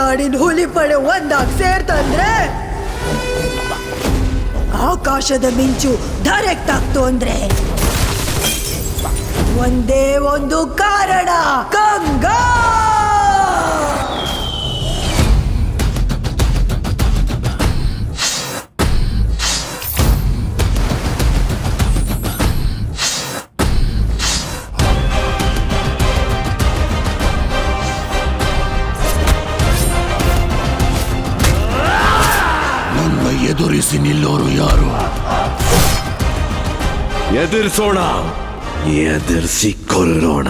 ಕಾಡಿನ ಹುಲಿ ಪಡೆ ಒಂದಾಗ್ ಸೇರ್ತಂದ್ರೆ, ಆಕಾಶದ ಮಿಂಚು ಧರೆಗೆ ತಾಕ್ತು ಅಂದ್ರೆ ಒಂದೇ ಒಂದು ಕಾರಣ, ಗಂಗಾ. ಎದುರಿಸಿ ನಿಲ್ಲೋರು ಯಾರು? ಎದುರಿಸೋಣ, ಎದುರಿಸಿ ಕೊಲ್ಲೋಣ.